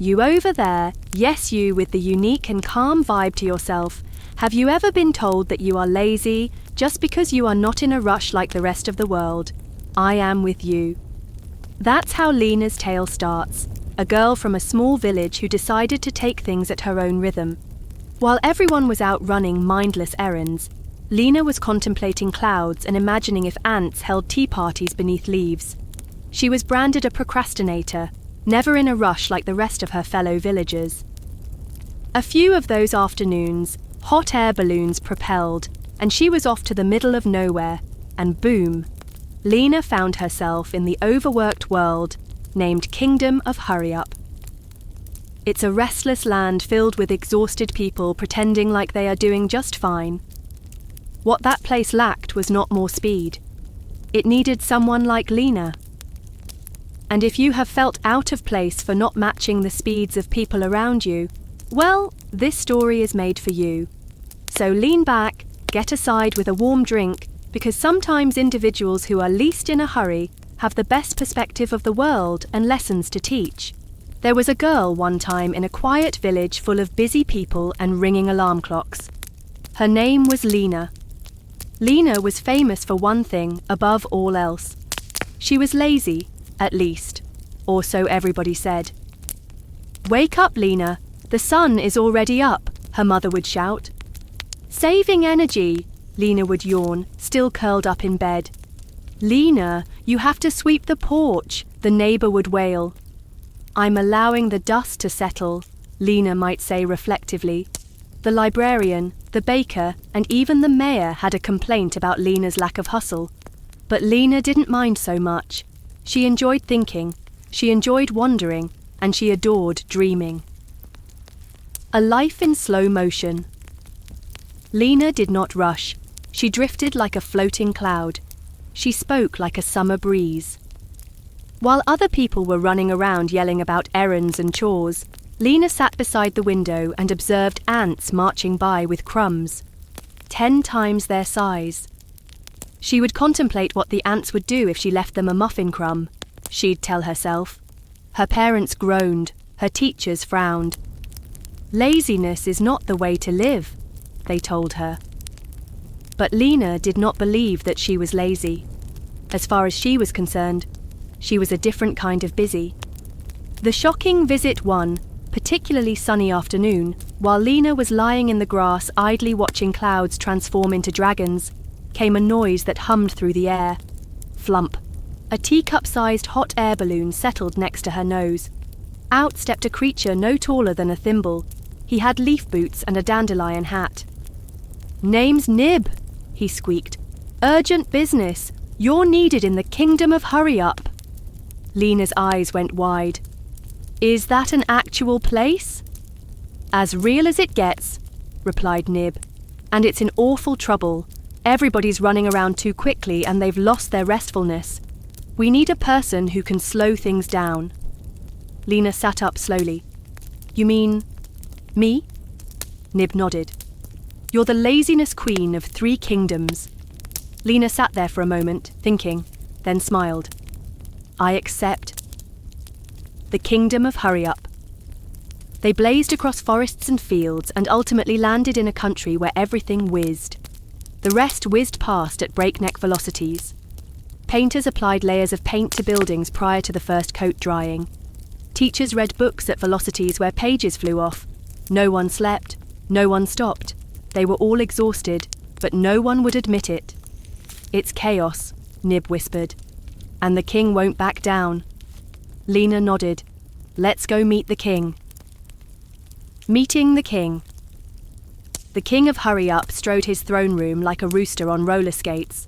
You over there, yes you with the unique and calm vibe to yourself. Have you ever been told that you are lazy just because you are not in a rush like the rest of the world? I am with you. That's how Lena's tale starts, a girl from a small village who decided to take things at her own rhythm. While everyone was out running mindless errands, Lena was contemplating clouds and imagining if ants held tea parties beneath leaves. She was branded a procrastinator, never in a rush like the rest of her fellow villagers. A few of those afternoons, hot air balloons propelled, and she was off to the middle of nowhere, and boom, Lena found herself in the overworked world named Kingdom of Hurry Up. It's a restless land filled with exhausted people pretending like they are doing just fine. What that place lacked was not more speed. It needed someone like Lena. And if you have felt out of place for not matching the speeds of people around you, well, this story is made for you. So lean back, get aside with a warm drink, because sometimes individuals who are least in a hurry have the best perspective of the world and lessons to teach. There was a girl one time in a quiet village full of busy people and ringing alarm clocks. Her name was Lena. Lena was famous for one thing above all else. She was lazy, at least, or so everybody said. "Wake up, Lena, the sun is already up," her mother would shout. "Saving energy," Lena would yawn, still curled up in bed. "Lena, you have to sweep the porch," the neighbor would wail. "I'm allowing the dust to settle," Lena might say reflectively. The librarian, the baker, and even the mayor had a complaint about Lena's lack of hustle. But Lena didn't mind so much. She enjoyed thinking, she enjoyed wondering, and she adored dreaming. A life in slow motion. Lena did not rush. She drifted like a floating cloud. She spoke like a summer breeze. While other people were running around yelling about errands and chores, Lena sat beside the window and observed ants marching by with crumbs, 10 times their size. She would contemplate what the ants would do if she left them a muffin crumb, she'd tell herself. Her parents groaned, her teachers frowned. Laziness is not the way to live, they told her. But Lena did not believe that she was lazy. As far as she was concerned, she was a different kind of busy. The shocking visit one particularly sunny afternoon, while Lena was lying in the grass idly watching clouds transform into dragons, came a noise that hummed through the air. Flump. A teacup-sized hot air balloon settled next to her nose. Out stepped a creature no taller than a thimble. He had leaf boots and a dandelion hat. "Name's Nib," he squeaked. "Urgent business. You're needed in the Kingdom of Hurry Up." Lena's eyes went wide. "Is that an actual place?" "As real as it gets," replied Nib. "And it's in awful trouble. Everybody's running around too quickly and they've lost their restfulness. We need a person who can slow things down." Lena sat up slowly. "You mean me?" Nib nodded. "You're the laziness queen of 3 kingdoms." Lena sat there for a moment, thinking, then smiled. "I accept." The Kingdom of Hurry Up. They blazed across forests and fields and ultimately landed in a country where everything whizzed. The rest whizzed past at breakneck velocities. Painters applied layers of paint to buildings prior to the first coat drying. Teachers read books at velocities where pages flew off. No one slept, no one stopped. They were all exhausted, but no one would admit it. "It's chaos," Nib whispered. "And the king won't back down." Lena nodded. "Let's go meet the king." Meeting the king. The king of Hurry Up strode his throne room like a rooster on roller skates.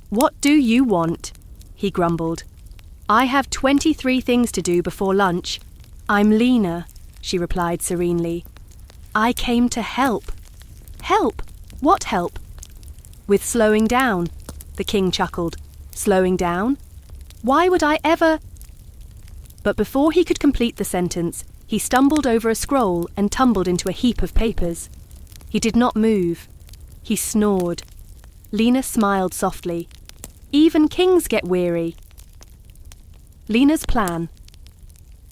"What do you want?" he grumbled. "I have 23 things to do before lunch." "I'm Lena," she replied serenely. "I came to help." "Help? What help?" "With slowing down," the king chuckled. "Slowing down? Why would I ever—" But before he could complete the sentence, he stumbled over a scroll and tumbled into a heap of papers. He did not move. He snored. Lena smiled softly. "Even kings get weary." Lena's plan.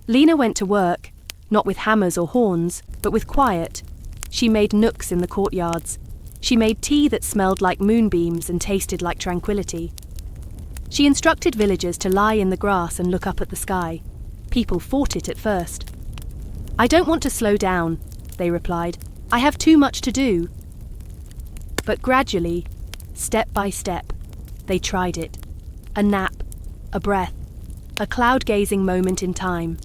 Lena went to work. not with hammers or horns, but with quiet. She made nooks in the courtyards. She made tea that smelled like moonbeams and tasted like tranquility. She instructed villagers to lie in the grass and look up at the sky. People fought it at first. "I don't want to slow down," they replied. "I have too much to do." But gradually, step by step, they tried it. A nap, a breath, a cloud-gazing moment in time.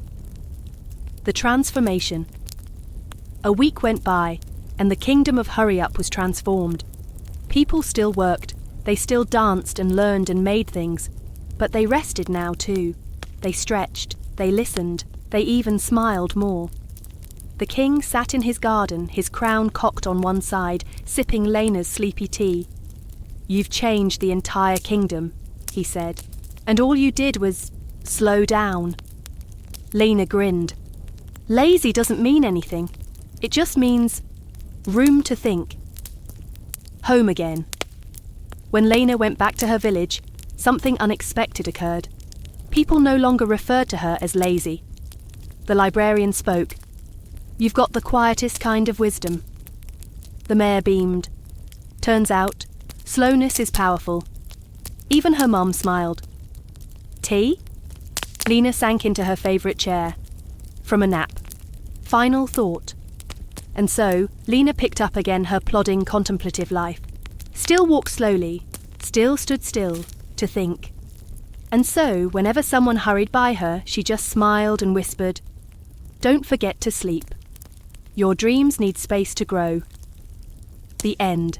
The transformation. A week went by, and the kingdom of Hurry-Up was transformed. People still worked, they still danced and learned and made things, but they rested now too. They stretched, they listened, they even smiled more. The king sat in his garden, his crown cocked on one side, sipping Lena's sleepy tea. "You've changed the entire kingdom," he said, "and all you did was slow down." Lena grinned. "Lazy doesn't mean anything. It just means room to think." Home again. When Lena went back to her village, something unexpected occurred. People no longer referred to her as lazy. The librarian spoke. "You've got the quietest kind of wisdom." The mayor beamed. "Turns out, slowness is powerful." Even her mum smiled. "Tea?" Lena sank into her favourite chair. From a nap. Final thought. And so, Lena picked up again her plodding, contemplative life. Still walked slowly, still stood still, to think. And so, whenever someone hurried by her, she just smiled and whispered, "Don't forget to sleep. Your dreams need space to grow." The end.